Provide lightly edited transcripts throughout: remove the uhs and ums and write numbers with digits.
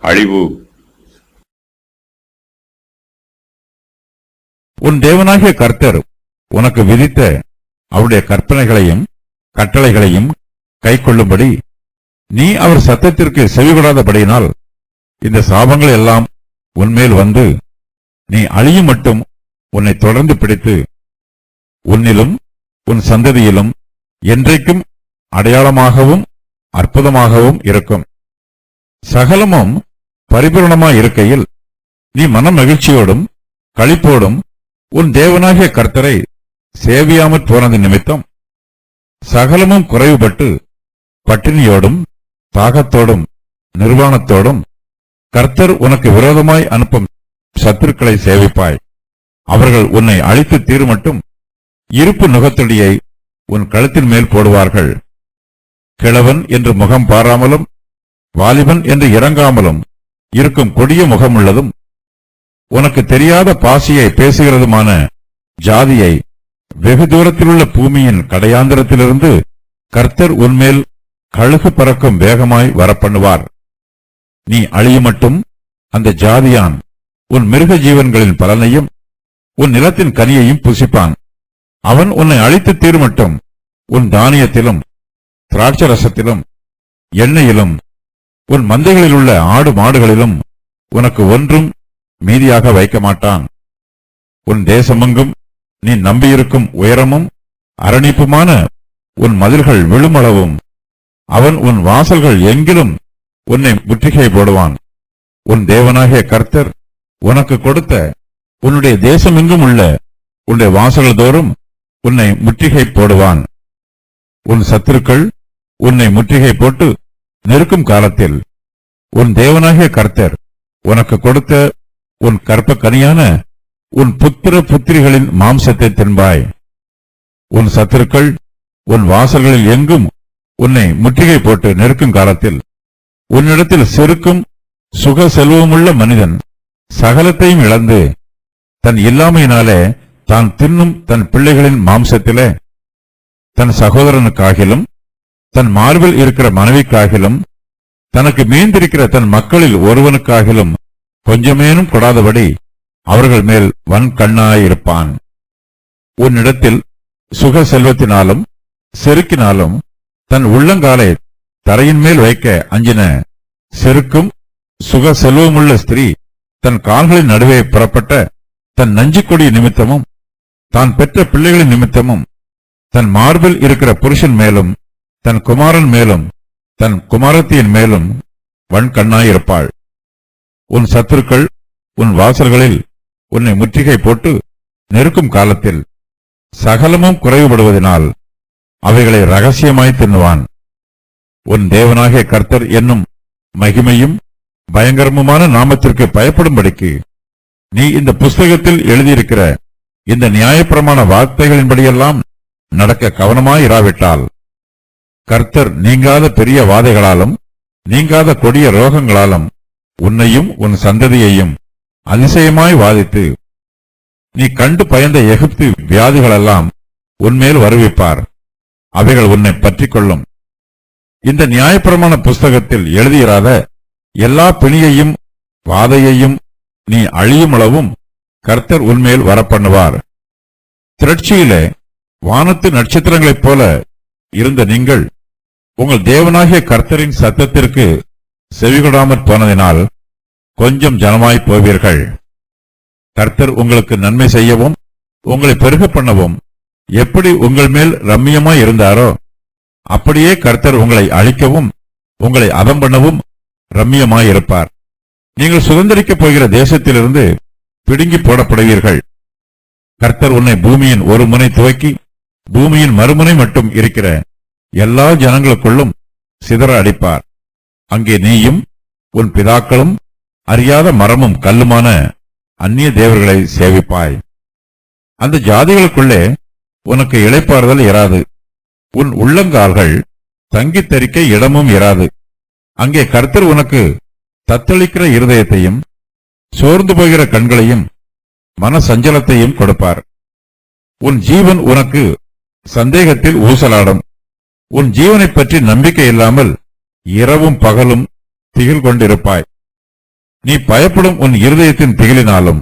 அழிவு. உன் தேவனாகிய கர்த்தர் உனக்கு விதித்த அவருடைய கற்பனைகளையும் கட்டளைகளையும் கைக்கொள்ளும்படி நீ அவர் சத்தத்திற்கு செவிகொடாதபடியினால் இந்த சாபங்கள் எல்லாம் உன்மேல் வந்து நீ அழியும் மட்டும் உன்னை தொடர்ந்து பிடித்து உன்னிலும் உன் சந்ததியிலும் என்றைக்கும் அடையாளமாகவும் அற்புதமாகவும் இருக்கும். சகலமும் பரிபூரணமாயிருக்கையில் நீ மன மகிழ்ச்சியோடும் களிப்போடும் உன் தேவனாகிய கர்த்தரை சேவியாமற் போனது நிமித்தம் சகலமும் குறைவுபட்டு பட்டினியோடும் தாகத்தோடும் நிர்வாணத்தோடும் கர்த்தர் உனக்கு விரோதமாய் அனுப்பும் சத்துருக்களை சேவிப்பாய். அவர்கள் உன்னை அழித்து தீருமட்டும் இருப்பு நுகத்தடியை உன் கழுத்தின் மேல் போடுவார்கள். கிழவன் என்று முகம் பாராமலும் வாலிபன் என்று இறங்காமலும் இருக்கும் கொடிய முகமுள்ளதும் உனக்கு தெரியாத பாசியை பேசுகிறதுமான ஜாதியை வெகு தூரத்திலுள்ள பூமியின் கடையாந்திரத்திலிருந்து கர்த்தர் உன்மேல் கழுகு பறக்கும் வேகமாய் வரப்பண்ணுவார். நீ அழியுமட்டும் அந்த ஜாதியான் உன் மிருக ஜீவன்களின் பலனையும் உன் நிலத்தின் கனியையும் புசிப்பான். அவன் உன்னை அழித்து தீருமட்டும் உன் தானியத்திலும் திராட்சரசத்திலும் எண்ணெயிலும் உன் மந்தைகளில் உள்ள ஆடு மாடுகளிலும் உனக்கு ஒன்றும் மீதியாக வைக்க மாட்டான். உன் தேசமெங்கும் நீ நம்பியிருக்கும் உயரமும் அரணிப்புமான உன் மதில்கள் விழுமளவும் அவன் உன் வாசல்கள் எங்கிலும் உன்னை முற்றுகை போடுவான். உன் தேவனாகிய கர்த்தர் உனக்கு கொடுத்த உன்னுடைய தேசமெங்கும் உள்ள உன்னுடைய வாசல்கள் தோறும் உன்னை முற்றுகை போடுவான். உன் சத்துருக்கள் உன்னை முற்றுகை போட்டு நெருக்கும் காலத்தில் உன் தேவனாகிய கர்த்தர் உனக்கு கொடுத்த உன் கற்ப கனியான உன் புத்திர புத்திரிகளின் மாம்சத்தை தின்பாய். உன் சத்துருக்கள் உன் வாசல்களில் எங்கும் உன்னை முற்றுகை போட்டு நெருக்கும் காலத்தில் உன்னிடத்தில் செருக்கும் சுக செல்வமுள்ள மனிதன் சகலத்தையும் இழந்து தன் இல்லாமையினாலே தான் தின்னும் தன் பிள்ளைகளின் மாம்சத்திலே தன் சகோதரனுக்காகிலும் தன் மார்பில் இருக்கிற மனைவிக்காகிலும் தனக்கு மீந்திருக்கிற தன் மக்களில் ஒருவனுக்காகிலும் கொஞ்சமேனும் கொடாதபடி அவர்கள் மேல் வன் கண்ணாயிருப்பான். உன்னிடத்தில் சுக செல்வத்தினாலும் செருக்கினாலும் தன் உள்ளங்காலை தரையின் மேல் வைக்க அஞ்சின செருக்கும் சுக செல்வமுள்ள ஸ்திரீ தன் கால்களின் நடுவே புறப்பட்ட தன் நஞ்சுக்கொடிய நிமித்தமும் தான் பெற்ற பிள்ளைகளின் நிமித்தமும் தன் மார்பில் இருக்கிற புருஷன் மேலும் தன் குமாரன் மேலும் தன் குமாரத்தியின் மேலும் வன் கண்ணாயிருப்பாள். உன் சத்துருக்கள் உன் வாசல்களில் உன்னை முற்றுகை போட்டு நெருக்கும் காலத்தில் சகலமும் குறைவுபடுவதனால் அவைகளை ரகசியமாய் தின்னுவான். உன் தேவனாகிய கர்த்தர் என்னும் மகிமையும் பயங்கரமுமான நாமத்திற்கு பயப்படும்படிக்கு நீ இந்த புஸ்தகத்தில் எழுதியிருக்கிற இந்த நியாயப்பிரமாண வார்த்தைகளின்படியெல்லாம் நடக்க கவனமாயிராவிட்டால் கர்த்தர் நீங்காத பெரிய வாதைகளாலும் நீங்காத கொடிய ரோகங்களாலும் உன்னையும் உன் சந்ததியையும் அதிசயமாய் வாதித்து நீ கண்டு பயந்த எகிப்து வியாதிகளெல்லாம் உன்மேல் வருவிப்பார். அவைகள் உன்னை பற்றிக் கொள்ளும். இந்த நியாயப்பிரமாண புஸ்தகத்தில் எழுதியிராத எல்லா பிணியையும் வாதையையும் நீ அழியுமளவும் கர்த்தர் உன்மேல் வரப்பண்ணுவார். திரட்சியிலே வானத்து நட்சத்திரங்களைப் போல இருந்த நீங்கள் உங்கள் தேவனாகிய கர்த்தரின் சத்தத்திற்கு செவிகொடாமற் போனதினால் கொஞ்சம் ஜனமாய்ப் போவீர்கள். கர்த்தர் உங்களுக்கு நன்மை செய்யவும் உங்களை பெருக பண்ணவும் எப்படி உங்கள் மேல் ரம்மியமாய் இருந்தாரோ அப்படியே கர்த்தர் உங்களை அழிக்கவும் உங்களை அதம் பண்ணவும் ரம்மியமாயிருப்பார். நீங்கள் சுதந்திரிக்கப் போகிற தேசத்திலிருந்து பிடுங்கி போடப்படுவீர்கள். கர்த்தர் உன்னை பூமியின் ஒரு முனை துவக்கி பூமியின் மறுமுனை மட்டும் இருக்கிற எல்லா ஜனங்களுக்குள்ளும் சிதற அடிப்பார். அங்கே நீயும் உன் பிதாக்களும் அறியாத மரமும் கல்லுமான அந்நிய தேவர்களை சேவிப்பாய். அந்த ஜாதிகளுக்குள்ளே உனக்கு இளைப்பாறுதல் இராது. உன் உள்ளங்கால்கள் தங்கித் தரிக்க இடமும் இராது. அங்கே கர்த்தர் உனக்கு தத்தளிக்கிற இருதயத்தையும் சோர்ந்து போகிற கண்களையும் மன சஞ்சலத்தையும் கொடுப்பார். உன் ஜீவன் உனக்கு சந்தேகத்தில் ஊசலாடும். உன் ஜீவனைப் பற்றி நம்பிக்கை இல்லாமல் இரவும் பகலும் திகில் கொண்டிருப்பாய். நீ பயப்படும் உன் இருதயத்தின் திகிலினாலும்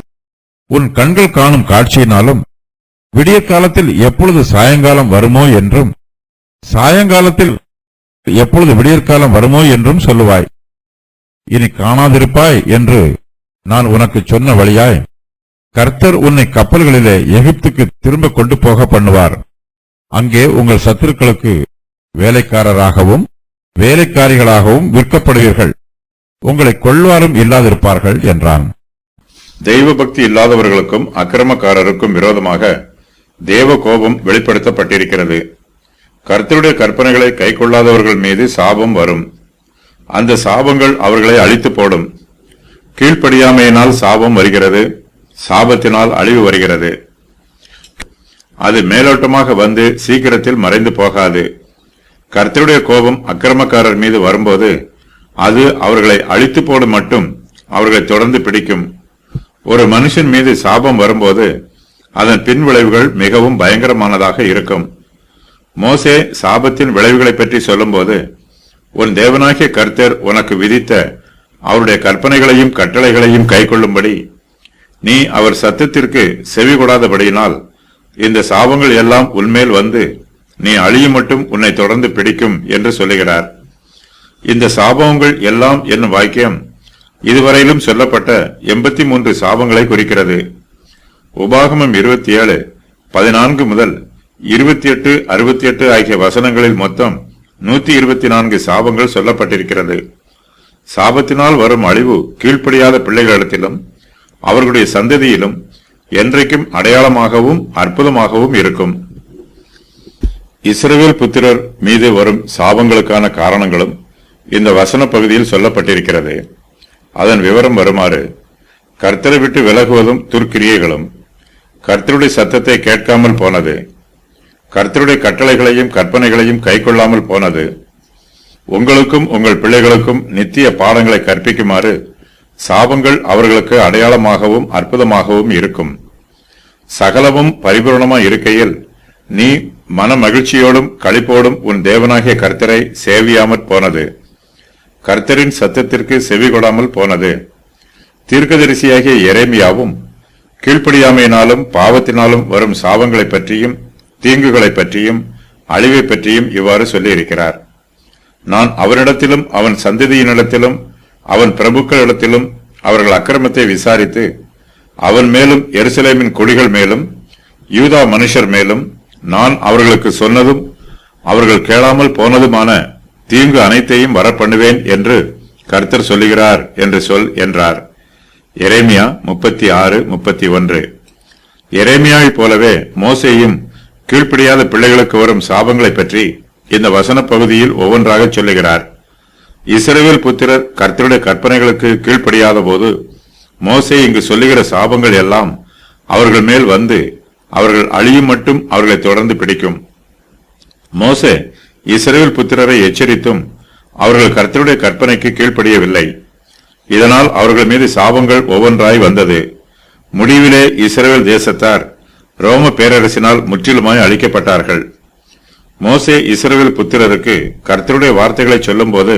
உன் கண்கள் காணும் காட்சியினாலும் விடிய காலத்தில் எப்பொழுது சாயங்காலம் வருமோ என்றும் சாயங்காலத்தில் எப்பொழுது விடியற்காலம் வருமோ என்றும் சொல்லுவாய். இனி காணாதிருப்பாய் என்று நான் உனக்கு சொன்ன வழியாய் கர்த்தர் உன்னை கப்பல்களிலே எகிப்துக்கு திரும்ப கொண்டு போக பண்ணுவார். அங்கே உங்கள் சத்துருக்களுக்கு வேலைக்காரராகவும் வேலைக்காரிகளாகவும் விற்கப்படுவீர்கள். உங்களை கொள்வாரும் இல்லாதிருப்பார்கள் என்றான். தெய்வ பக்தி இல்லாதவர்களுக்கும் அக்கிரமக்காரருக்கும் விரோதமாக தேவ கோபம் வெளிப்படுத்தப்பட்டிருக்கிறது. கர்த்தருடைய கற்பனைகளை கைக்கொள்ளாதவர்கள் மீது சாபம் வரும். அந்த சாபங்கள் அவர்களை அழித்து போடும். கீழ்ப்படியாமையினால் சாபம் வருகிறது, சாபத்தினால் அழிவு வருகிறது. அது மேலோட்டமாக வந்து சீக்கிரத்தில் மறைந்து போகாது. கர்த்தருடைய கோபம் அக்கிரமக்காரர் மீது வரும்போது அது அவர்களை அழித்து போடும் மட்டும் அவர்களை தொடர்ந்து பிடிக்கும். ஒரு மனுஷன் மீது சாபம் வரும்போது அதன் பின் விளைவுகள் மிகவும் பயங்கரமானதாக இருக்கும். மோசே சாபத்தின் விளைவுகளை பற்றி சொல்லும்போது, உன் தேவனாகிய கர்த்தர் உனக்கு விதித்த அவருடைய கற்பனைகளையும் கட்டளைகளையும் கைக்கொள்ளும்படி நீ அவர் சத்தத்திற்கு செவி கொடாதபடியினால் இந்த சாபங்கள் எல்லாம் உன்மேல் வந்து நீ அழியும் மட்டும் உன்னை தொடர்ந்து பிடிக்கும் என்று சொல்லுகிறார். இந்த சாபங்கள் எல்லாம் என்னும் வாக்கியம் இதுவரையிலும் சொல்லப்பட்ட 83 சாபங்களை குறிக்கிறது. உபாகமம் 27, 14 முதல் 28, 68 ஆகிய வசனங்களில் மொத்தம் 124 சாபங்கள் சொல்லப்பட்டிருக்கிறது. சாபத்தினால் வரும் அழிவு கீழ்ப்படியாத பிள்ளைகளிடத்திலும் அவர்களுடைய சந்ததியிலும் என்றைக்கும் அடையாளமாகவும் அற்புதமாகவும் இருக்கும். இஸ்ரவேல் புத்திரர் மீது வரும் சாபங்களுக்கான காரணங்களும் இந்த வசன பகுதியில் சொல்லப்பட்டிருக்கிறது. அதன் விவரம் வருமாறு: கர்த்தரை விட்டு விலகுவதும் துர்க்கிரியைகளும், கர்த்தருடைய சத்தத்தை கேட்காமல் போனது, கர்த்தருடைய கட்டளைகளையும் கற்பனைகளையும் கைக்கொள்ளாமல் போனது, உங்களுக்கும் உங்கள் பிள்ளைகளுக்கும் நித்திய பாடங்களை கற்பிக்குமாறு சாபங்கள் அவர்களுக்கு அடையாளமாகவும் அற்புதமாகவும் இருக்கும். சகலமும் பரிபூர்ணமாய் இருக்கையில் நீ மன மகிழ்ச்சியோடும் களிப்போடும் உன் தேவனாகிய கர்த்தரை சேவியாமற் போனது, கர்த்தரின் சத்தத்திற்கு செவி கொடாமல் போனது. தீர்க்கதரிசியாகிய எரேமியாவும் கீழ்ப்படியாமையினாலும் பாவத்தினாலும் வரும் சாபங்களை பற்றியும் தீங்குகளை பற்றியும் அழிவை பற்றியும் இவ்வாறு சொல்லியிருக்கிறார். நான் அவனிடத்திலும் அவன் சந்ததியினிடத்திலும் அவன் பிரபுக்களிடத்திலும் அவர்கள் அக்கிரமத்தை விசாரித்து அவன் மேலும் எருசலேமின் குடிகள் மேலும் யூதா மனுஷர் மேலும் நான் அவர்களுக்கு சொன்னதும் அவர்கள் கேளாமல் போனதுமான தீங்கு அனைத்தையும் வரப்பண்ணுவேன் என்று கர்த்தர் சொல்லுகிறார் என்று சொல் என்றார். எரேமியா 36:31. எரேமியாவைப் போலவே மோசேயும் கீழ்ப்படியாத பிள்ளைகளுக்கு வரும் சாபங்களை பற்றி இந்த வசன பகுதியில் ஒவ்வொன்றாக சொல்லுகிறார். இஸ்ரவேல் புத்திரர் கர்த்தருடைய கற்பனைகளுக்கு கீழ்ப்படியாத போது மோசே இங்கு சொல்லுகிற சாபங்கள் எல்லாம் அவர்கள் மேல் வந்து அவர்கள் அழியும் மட்டும் அவர்களை தொடர்ந்து பிடிக்கும். மோசே இஸ்ரவேல் புத்திரரை எச்சரித்தும் அவர்கள் கர்த்தருடைய கற்பனைக்கு கீழ்ப்படியவில்லை. இதனால் அவர்கள் மீது சாபங்கள் ஒவ்வொன்றாய் வந்தது. முடிவிலே இஸ்ரவேல் தேசத்தார் ரோம பேரரசினால் முற்றிலுமாய் அழிக்கப்பட்டார்கள். மோசே இஸ்ரவேல் புத்திரருக்கு கர்த்தருடைய வார்த்தைகளை சொல்லும் போது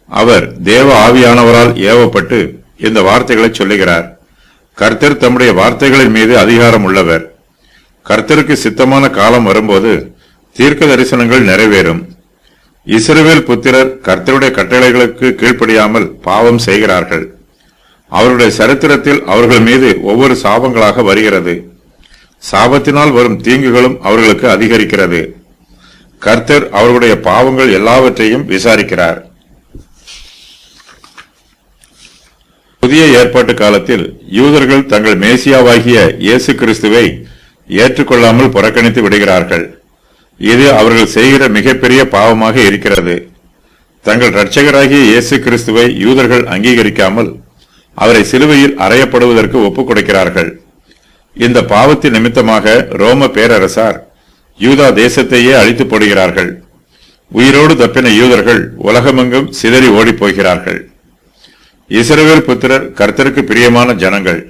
அவர் தேவ ஆவியானவரால் ஏவப்பட்டு இந்த வார்த்தைகளை சொல்லுகிறார். கர்த்தர் தம்முடைய வார்த்தைகளின் மீது அதிகாரம் உள்ளவர். கர்த்தருக்கு சித்தமான காலம் வரும்போது தீர்க்க தரிசனங்கள் நிறைவேறும். இஸ்ரவேல் புத்திரர் கர்த்தருடைய கட்டளைகளுக்கு கீழ்ப்படியாமல் பாவம் செய்கிறார்கள். அவருடைய சரித்திரத்தில் அவர்கள் மீது ஒவ்வொரு சாபங்களாக வருகிறது. சாபத்தினால் வரும் தீங்குகளும் அவர்களுக்கு அதிகரிக்கிறது. கர்த்தர் அவர்களுடைய பாவங்கள் எல்லாவற்றையும் விசாரிக்கிறார். புதிய ஏற்பாட்டு காலத்தில் யூதர்கள் தங்கள் மேசியாவாகிய இயேசு கிறிஸ்துவை ஏற்றுக்கொள்ளாமல் புறக்கணித்து விடுகிறார்கள். இது அவர்கள் செய்கிற மிகப்பெரிய பாவமாக இருக்கிறது. தங்கள் இரட்சகராகிய இயேசு கிறிஸ்துவை யூதர்கள் அங்கீகரிக்காமல் அவரை சிலுவையில் அறையப்படுவதற்கு ஒப்புக் கொடுக்கிறார்கள். இந்த பாவத்தின் நிமித்தமாக ரோம பேரரசார் யூதா தேசத்தையே அழித்து போடுகிறார்கள். உயிரோடு தப்பின யூதர்கள் உலகமெங்கும் சிதறி ஓடி போகிறார்கள். இஸ்ரவேல் புத்திரர் கர்த்தருக்கு பிரியமான ஜனங்கள்.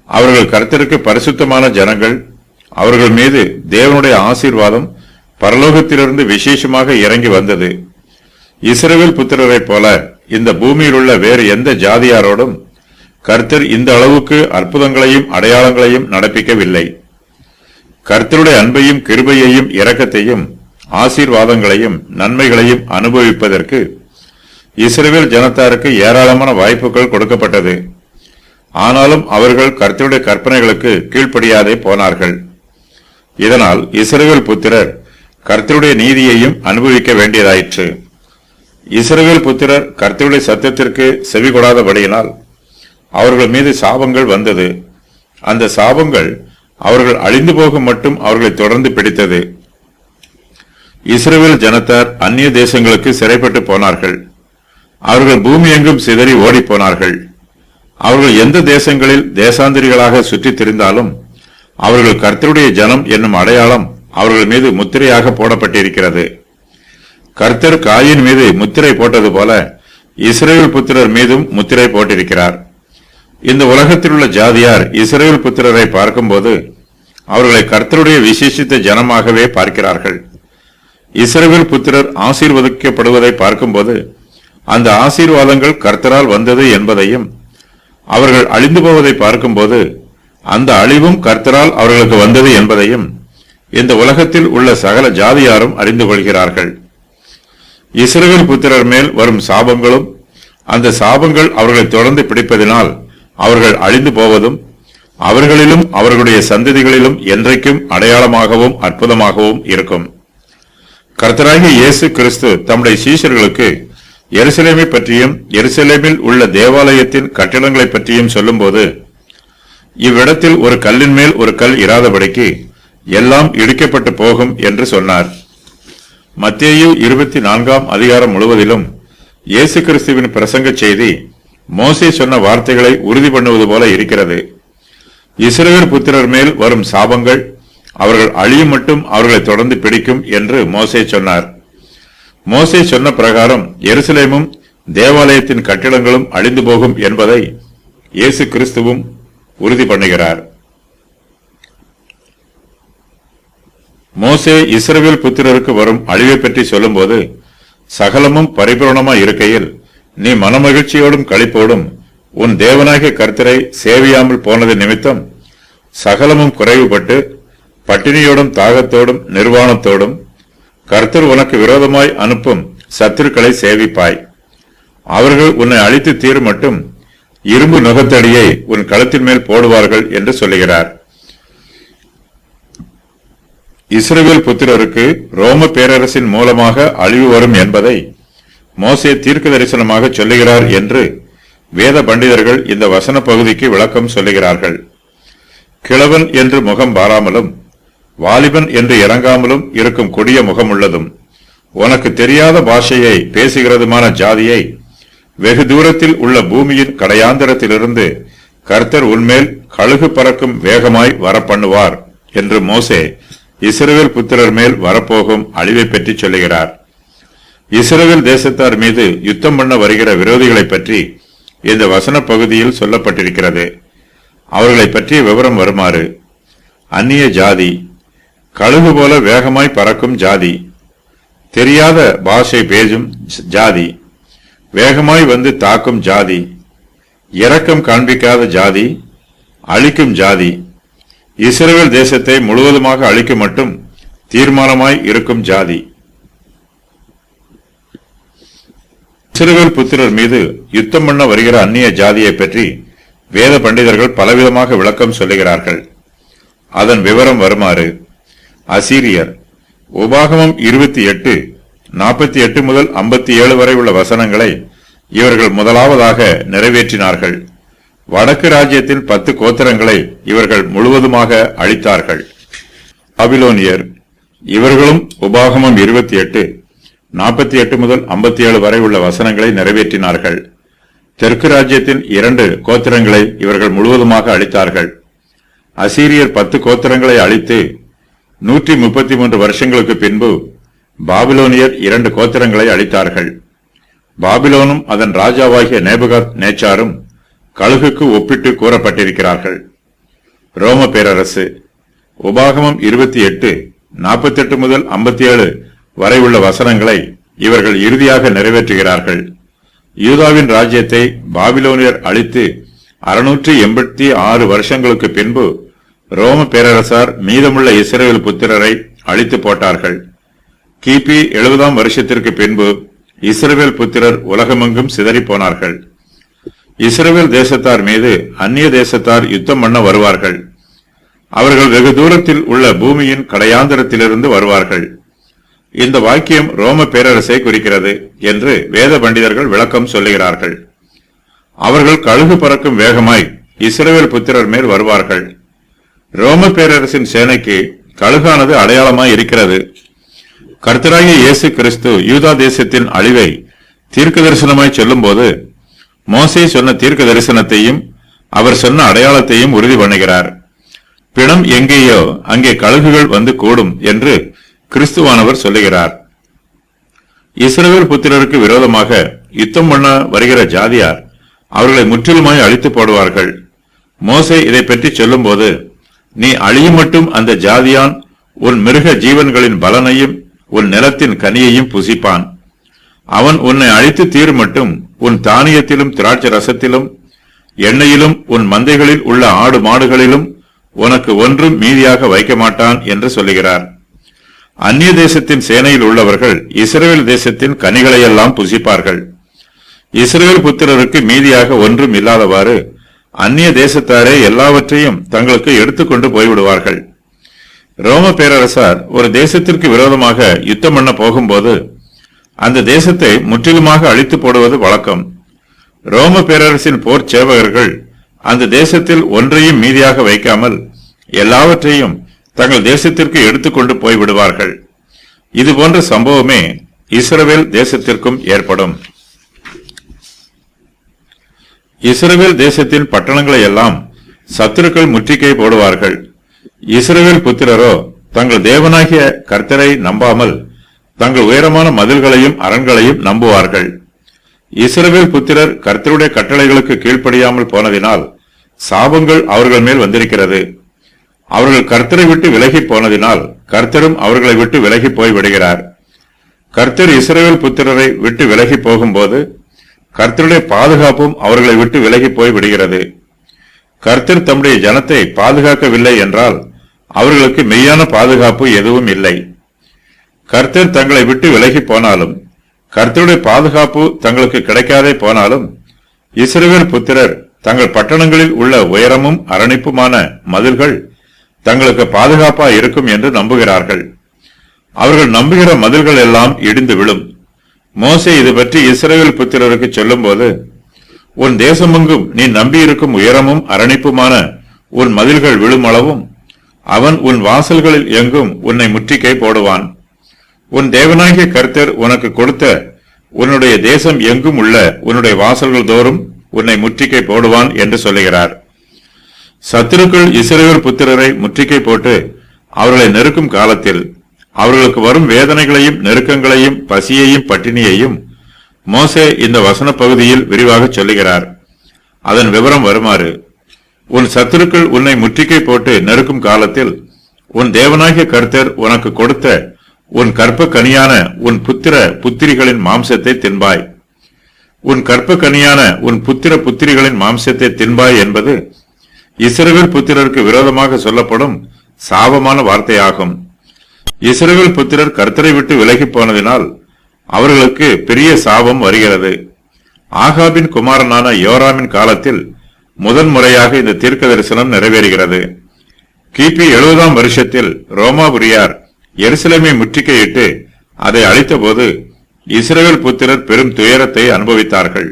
அவர்கள் கர்த்தருக்கு பரிசுத்தமான ஜனங்கள். அவர்கள் மீது தேவனுடைய ஆசீர்வாதம் பரலோகத்திலிருந்து விசேஷமாக இறங்கி வந்தது. இஸ்ரவேல் புத்திரரை போல இந்த பூமியில் உள்ள வேறு எந்த ஜாதியாரோடும் கர்த்தர் இந்த அளவுக்கு அற்புதங்களையும் அடையாளங்களையும் நடப்பிக்கவில்லை. கர்த்தருடைய அன்பையும் கிருபையையும் இரக்கத்தையும் ஆசீர்வாதங்களையும் நன்மைகளையும் அனுபவிப்பதற்கு இஸ்ரவேல் ஜனத்தாருக்கு ஏராளமான வாய்ப்புகள் கொடுக்கப்பட்டது. ஆனாலும் அவர்கள் கர்த்தருடைய கற்பனைகளுக்கு கீழ்ப்படியாதே போனார்கள். இதனால் இஸ்ரவேல் புத்திரர் கர்த்தருடைய நீதியையும் அனுபவிக்க வேண்டியதாயிற்று. இஸ்ரவேல் புத்திரர் கர்த்தருடைய சத்தத்திற்கு செவி கொடாதபடியினால் அவர்கள் மீது சாபங்கள் வந்தது. அந்த சாபங்கள் அவர்கள் அழிந்து போகும் மட்டும் அவர்களை தொடர்ந்து பிடித்தது. இஸ்ரவேல் ஜனத்தார் அந்நிய தேசங்களுக்கு சிறைப்பட்டு போனார்கள். அவர்கள் பூமி எங்கும் சிதறி ஓடி போனார்கள். அவர்கள் எந்த தேசங்களில் தேசாந்திரிகளாக சுற்றித் திரிந்தாலும் அவர்கள் கர்த்தருடைய ஜனம் என்னும் அடையாளம் அவர்கள் மீது முத்திரையாக போடப்பட்டிருக்கிறது. கர்த்தர் காயின் மீது முத்திரை போட்டது போல இஸ்ரவேல் புத்திரர் மீதும் முத்திரை போட்டிருக்கிறார். இந்த உலகத்தில் உள்ள ஜாதியார் இஸ்ரவேல் புத்திரரை பார்க்கும்போது அவர்களை கர்த்தருடைய விசேஷித்த ஜனமாகவே பார்க்கிறார்கள். இஸ்ரவேல் புத்திரர் ஆசீர்வதிக்கப்படுவதை பார்க்கும்போது அந்த ஆசீர்வாதங்கள் கர்த்தரால் வந்தது என்பதையும், அவர்கள் அழிந்து போவதை பார்க்கும்போது அந்த அழிவும் கர்த்தரால் அவர்களுக்கு வந்தது என்பதையும் இந்த உலகத்தில் உள்ள சகல ஜாதியாரும் அறிந்து கொள்கிறார்கள். இஸ்ரவேல் புத்திரர் மேல் வரும் சாபங்களும் அந்த சாபங்கள் அவர்களை தொடர்ந்து பிடிப்பதினால் அவர்கள் அழிந்து போவதும் அவர்களிலும் அவர்களுடைய சந்ததிகளிலும் என்றைக்கும் அடையாளமாகவும் அற்புதமாகவும் இருக்கும். கர்த்தராகிய இயேசு கிறிஸ்து தம்முடைய சீஷர்களுக்கு எருசலேமை பற்றியும் எருசலேமில் உள்ள தேவாலயத்தின் கட்டிடங்களை பற்றியும் சொல்லும்போது, இவ்விடத்தில் ஒரு கல்லின் மேல் ஒரு கல் இராதபடிக்கு எல்லாம் இடிக்கப்பட்டு போகும் என்று சொன்னார். மத்தேயு 24 அதிகாரம் முழுவதிலும் இயேசு கிறிஸ்துவின் பிரசங்க செய்தி மோசே சொன்ன வார்த்தைகளை உறுதி பண்ணுவது போல இருக்கிறது. இஸ்ரவேல் புத்திரர் மேல் வரும் சாபங்கள் அவர்கள் அழியும் மட்டும் அவர்களை தொடர்ந்து பிடிக்கும் என்று மோசே சொன்னார். மோசே சொன்ன பிரகாரம் எருசலேமும் தேவாலயத்தின் கட்டிடங்களும் அழிந்து போகும் என்பதை இயேசு கிறிஸ்துவும் உறுதி பண்ணுகிறார். மோசே இஸ்ரவேல் புத்திரருக்கு வரும் அழிவை பற்றி சொல்லும்போது, சகலமும் பரிபூரணமாய் இருக்கையில் நீ மனமகிழ்ச்சியோடும் களிப்போடும் உன் தேவனாகிய கர்த்தரை சேவியாமல் போனது நிமித்தம் சகலமும் குறைவுபட்டு பட்டினியோடும் தாகத்தோடும் நிர்வாணத்தோடும் கர்த்தர் உனக்கு விரோதமாய் அனுப்பும் சத்துருக்களை சேவிப்பாய். அவர்கள் உன்னை அழித்து தீரும் மட்டும் இரும்பு நுகத்தடியை உன் கழுத்தின் மேல் போடுவார்கள் என்று சொல்லுகிறார். இஸ்ரவேல் புத்திரருக்கு ரோம பேரரசின் மூலமாக அழிவு வரும் என்பதை மோசே தீர்க்க தரிசனமாக சொல்லுகிறார் என்று வேத பண்டிதர்கள் இந்த வசன பகுதிக்கு விளக்கம் சொல்லுகிறார்கள். கிழவன் என்று முகம் பாராமலும் வாலிபன் என்று இறங்காமலும் இருக்கும் கொடிய முகமுள்ளதும் உனக்கு தெரியாத பாஷையை பேசுகிறதுமான ஜாதியை வெகு தூரத்தில் உள்ள பூமியின் கடையாந்தரத்திலிருந்து கர்த்தர் உன்மேல் கழுகு பறக்கும் வேகமாய் வரப்பண்ணுவார் என்று மோசே இஸ்ரவேல் புத்திரர் மேல் வரப்போகும் அழிவை பற்றி சொல்லுகிறார். இஸ்ரவேல் தேசத்தார் மீது யுத்தம் பண்ண வருகிற விரோதிகளை பற்றி இந்த வசன பகுதியில் சொல்லப்பட்டிருக்கிறது. அவர்களை பற்றிய விவரம் வருமாறு: அந்நிய ஜாதி, கழுகு போல வேகமாய் பறக்கும் ஜாதி, தெரியாத பாஷை பேசும் ஜாதி, வேகமாய் வந்து தாக்கும் ஜாதி, இரக்கம் காண்பிக்காத ஜாதி, அழிக்கும் ஜாதி, இஸ்ரவேல் தேசத்தை முழுவதுமாக அழிக்கும் மட்டும் தீர்மானமாய் இருக்கும் ஜாதி. இஸ்ரவேல் புத்திரர் மீது யுத்தம் பண்ண வருகிற அந்நிய ஜாதியை பற்றி வேத பண்டிதர்கள் பலவிதமாக விளக்கம் சொல்லுகிறார்கள். அதன் விவரம் வருமாறு: அசீரியர். உபாகமம் 28:48 முதல் 57 வரை உள்ள வசனங்களை இவர்கள் முதலாவதாக நிறைவேற்றினார்கள். வடக்கு ராஜ்யத்தில் 10 கோத்திரங்களை இவர்கள் முழுவதுமாக அழித்தார்கள். பாபிலோனியர். இவர்களும் உபாகமம் 28:48 முதல் 57 வரை உள்ள வசனங்களை நிறைவேற்றினார்கள். தெற்கு ராஜ்யத்தின் 2 கோத்திரங்களை இவர்கள் முழுவதுமாக அழித்தார்கள். அசீரியர் 10 கோத்திரங்களை அழித்து 133 வருஷங்களுக்கு பின்பு பாபிலோனியர் 2 கோத்திரங்களை அழித்தார்கள். பாபிலோனும் அதன் ராஜாவாகிய நேபுகாத் நேச்சாரும் கழுகுக்கு ஒப்பிட்டு கூறப்பட்டிருக்கிறார்கள். ரோம பேரரசு. உபாகமம் 28:48 முதல் 57 வரை உள்ள வசனங்களை இவர்கள் இறுதியாக நிறைவேற்றுகிறார்கள். யூதாவின் ராஜ்யத்தை பாபிலோனியர் அழித்து 686 வருஷங்களுக்கு பின்பு ரோம பேரரசார் மீதமுள்ள இஸ்ரவேல் புத்திரரை அழித்து போட்டார்கள். கிபி 70ஆம் வருஷத்திற்கு பின்பு இஸ்ரவேல் புத்திரர் உலகமெங்கும் சிதறி போனார்கள். இஸ்ரவேல் தேசத்தார் மீது அந்நிய தேசத்தார் யுத்தம் பண்ண வருவார்கள். அவர்கள் வெகு தூரத்தில் உள்ள பூமியின் கடையாந்தரத்திலிருந்து வருவார்கள். இந்த வாக்கியம் ரோம பேரரசை குறிக்கிறது என்று வேத பண்டிதர்கள் விளக்கம் சொல்லுகிறார்கள். அவர்கள் கழுகு பறக்கும் வேகமாய் இஸ்ரவேல் புத்திரர் மேல் வருவார்கள். ரோம பேரரசின் சேனைக்கு கழுகானது அடையாளமாய் இருக்கிறது. கர்த்தராகிய இயேசு கிறிஸ்து யூதா தேசத்தின் அழிவை தீர்க்க தரிசனமாய் சொல்லும் போது மோசே சொன்ன தீர்க்க தரிசனத்தையும் அவர் சொன்ன அடையாளத்தையும் உறுதி பண்ணுகிறார். பிணம் எங்கேயோ அங்கே கழுகுகள் வந்து கூடும் என்று கிறிஸ்துவானவர் சொல்லுகிறார். இஸ்ரவேல் புத்திரருக்கு விரோதமாக யுத்தம் பண்ண வருகிற ஜாதியார் அவர்களை முற்றிலுமாய் அழித்து போடுவார்கள். மோசே இதை பற்றி சொல்லும் போது, நீ அழியும் மட்டும் அந்த ஜாதியான் உன் மிருக ஜீவன்களின் பலனையும் உன் நிலத்தின் கனியையும் புசிப்பான். அவன் உன்னை அழித்து தீரும் மட்டும் உன் தானியத்திலும் திராட்சை ரசத்திலும் எண்ணெயிலும் உன் மந்தைகளில் உள்ள ஆடு மாடுகளிலும் உனக்கு ஒன்றும் மீதியாக வைக்க மாட்டான் என்று சொல்லுகிறார். அந்நிய தேசத்தின் சேனையில் உள்ளவர்கள் இஸ்ரவேல் தேசத்தின் கனிகளையெல்லாம் புசிப்பார்கள். இஸ்ரவேல் புத்திரருக்கு மீதியாக ஒன்றும் இல்லாதவாறு அந்நிய தேசத்தாரே எல்லாவற்றையும் தங்களுக்கு எடுத்துக்கொண்டு போய்விடுவார்கள். ரோம பேரரசார் ஒரு தேசத்திற்கு விரோதமாக யுத்தம் பண்ண போகும்போது அந்த தேசத்தை முற்றிலுமாக அழித்து போடுவது வழக்கம். ரோம பேரரசின் போர் சேவகர்கள் அந்த தேசத்தில் ஒன்றையும் மீதியாக வைக்காமல் எல்லாவற்றையும் தங்கள் தேசத்திற்கு எடுத்துக்கொண்டு போய்விடுவார்கள். இது போன்ற சம்பவமே இஸ்ரவேல் தேசத்திற்கும் ஏற்படும். இஸ்ரவேல் தேசத்தின் பட்டணங்களை எல்லாம் சத்துருக்கள் முற்றுகை போடுவார்கள். இஸ்ரவேல் புத்திரரோ தங்கள் தேவனாகிய கர்த்தரை நம்பாமல் தங்கள் உயரமான மதில்களையும் அரண்களையும் நம்புவார்கள். இஸ்ரவேல் புத்திரர் கர்த்தருடைய கட்டளைகளுக்கு கீழ்ப்படியாமல் போனதினால் சாபங்கள் அவர்கள் மேல் வந்திருக்கிறது. அவர்கள் கர்த்தரை விட்டு விலகி போனதினால் கர்த்தரும் அவர்களை விட்டு விலகி போய் விடுகிறார். கர்த்தர் இஸ்ரவேல் புத்திரரை விட்டு விலகி போகும்போது கர்த்தருடைய பாதுகாப்பும் அவர்களை விட்டு விலகி போய் விடுகிறது. கர்த்தர் தம்முடைய ஜனத்தை பாதுகாக்கவில்லை என்றால் அவர்களுக்கு மெய்யான பாதுகாப்பு எதுவும் இல்லை. கர்த்தர் தங்களை விட்டு விலகி போனாலும் கர்த்தருடைய பாதுகாப்பு தங்களுக்கு கிடைக்காதே போனாலும் இஸ்ரவேல் புத்திரர் தங்கள் பட்டணங்களில் உள்ள உயரமும் அரணிப்புமான மதில்கள் தங்களுக்கு பாதுகாப்பா இருக்கும் என்று நம்புகிறார்கள். அவர்கள் நம்புகிற மதில்கள் எல்லாம் இடிந்து விழும். மோசே இது பற்றி இஸ்ரவேல் புத்திரருக்கு சொல்லும் போது, உன் தேசமெங்கும் நீ நம்பியிருக்கும் உயரமும் அரணிப்புமான உன் மதில்கள் விழுமளவும் அவன் உன் வாசல்களில் எங்கும் உன்னை முற்றுகை போடுவான். உன் தேவனாகிய கர்த்தர் உனக்கு கொடுத்த உன்னுடைய தேசம் எங்கும் உள்ள உன்னுடைய வாசல்கள் தோறும் உன்னை முற்றுகை போடுவான் என்று சொல்லுகிறார். சத்துருக்கள் இஸ்ரவேல் புத்திரரை முற்றுகை போட்டு அவர்களை நெருக்கும் காலத்தில் அவர்களுக்கு வரும் வேதனைகளையும் நெருக்கங்களையும் பசியையும் பட்டினியையும் மோசே இந்த வசன பகுதியில் விரிவாக சொல்லுகிறார். அதன் விவரம் வருமாறு, உன் சத்துருக்கள் உன்னை முற்றுகை போட்டு நெருக்கும் காலத்தில் உன் தேவனாகிய கர்த்தர் உனக்கு கொடுத்த உன் கற்ப கனியான உன் புத்திர புத்திரிகளின் மாம்சத்தை தின்பாய். உன் கற்ப கனியான உன் புத்திர புத்திரிகளின் மாம்சத்தை தின்பாய் என்பது இஸ்ரவேல் புத்திரருக்கு விரோதமாக சொல்லப்படும் சாபமான வார்த்தையாகும். இஸ்ரவேல் புத்திரர் கர்த்தரை விட்டு விலகி போனதினால் அவர்களுக்கு பெரிய சாபம் வருகிறது. ஆகாபின் குமாரனான யோராமின் காலத்தில் முதன்முறையாக இந்த தீர்க்க தரிசனம் நிறைவேறுகிறது. கிபி 70ஆம் வருஷத்தில் ரோமாபுரியார் எருசலேமை முற்றுகையிட்டு அதை அழித்தபோது இஸ்ரவேல் புத்திரர் பெரும் துயரத்தை அனுபவித்தார்கள்.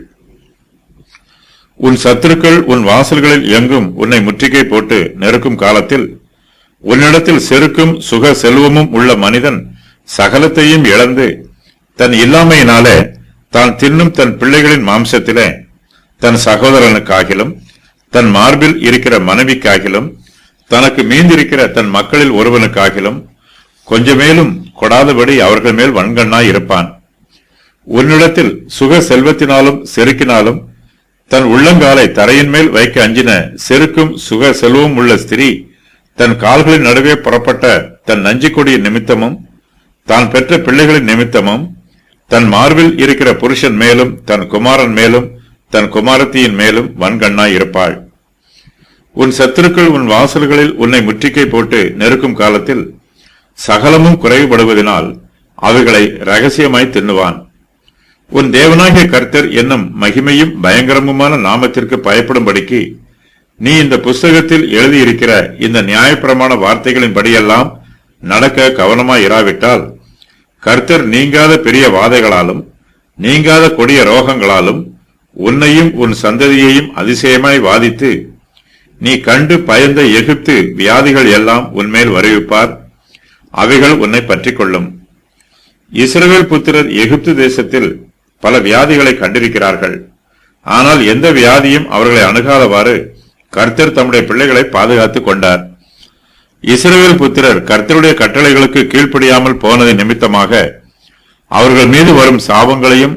உன் சத்துருக்கள் உன் வாசல்களில் எங்கும் உன்னை முற்றுகை போட்டு நெருக்கும் காலத்தில் உன்னிடத்தில் செருக்கும் சுக செல்வமும் உள்ள மனிதன் சகலத்தையும் இழந்து தன் இல்லாமையினாலே தான் தின்னும் தன் பிள்ளைகளின் மாம்சத்திலே தன் சகோதரனுக்காகிலும் தன் மார்பில் இருக்கிற மனைவிக்காகிலும் தனக்கு மீந்திருக்கிற தன் மக்களில் ஒருவனுக்காகிலும் கொஞ்சமேலும் கொடாதபடி அவர்கள் மேல் வன்கண்ணாய் இருப்பான். உன்னிடத்தில் சுக செல்வத்தினாலும் செருக்கினாலும் தன் உள்ளங்காலை தரையின் மேல் வைக்க அஞ்சின செருக்கும் சுக செல்வமும் உள்ள ஸ்திரீ தன் கால்களின் நடுவே புறப்பட்ட தன் நஞ்சிக்கொடியின் நிமித்தமும் தான் பெற்ற பிள்ளைகளின் நிமித்தமும் தன் மார்பில் இருக்கிற புருஷன் மேலும் தன் குமாரன் மேலும் தன் குமாரத்தியின் மேலும் வன்கண்ணாய் இருப்பாள். உன் சத்துருக்கள் உன் வாசல்களில் உன்னை முற்றுகை போட்டு நெருக்கும் காலத்தில் சகலமும் குறைவுபடுவதனால் அவைகளை ரகசியமாய் தின்னுவான். உன் தேவனாகிய கர்த்தர் என்னும் மகிமையும் பயங்கரமுமான நாமத்திற்கு பயப்படும்படிக்கு நீ இந்த புஸ்தகத்தில் எழுதியிருக்கிற இந்த நியாயப்பிரமாண வார்த்தைகளின் படியெல்லாம் நடக்க கவனமாய் இராவிட்டால் கர்த்தர் நீங்காத பெரிய வாதைகளாலும் நீங்காத கொடிய ரோகங்களாலும் உன்னையும் உன் சந்ததியையும் அதிசயமாய் வாதித்து நீ கண்டு பயந்த எகிப்து வியாதிகள் எல்லாம் உன்மேல் வருவிப்பார். அவைகள் உன்னை பற்றிக் கொள்ளும். இஸ்ரவேல் புத்திரர் எகிப்து தேசத்தில் பல வியாதிகளை கண்டிருக்கிறார்கள். ஆனால் எந்த வியாதியும் அவர்களை அணுகாதவாறு கர்த்தர் தம்முடைய பிள்ளைகளை பாதுகாத்துக் கொண்டார். இஸ்ரவேல் புத்திரர் கர்த்தருடைய கட்டளைகளுக்கு கீழ்ப்படியாமல் போனது நிமித்தமாக அவர்கள் மீது வரும் சாபங்களையும்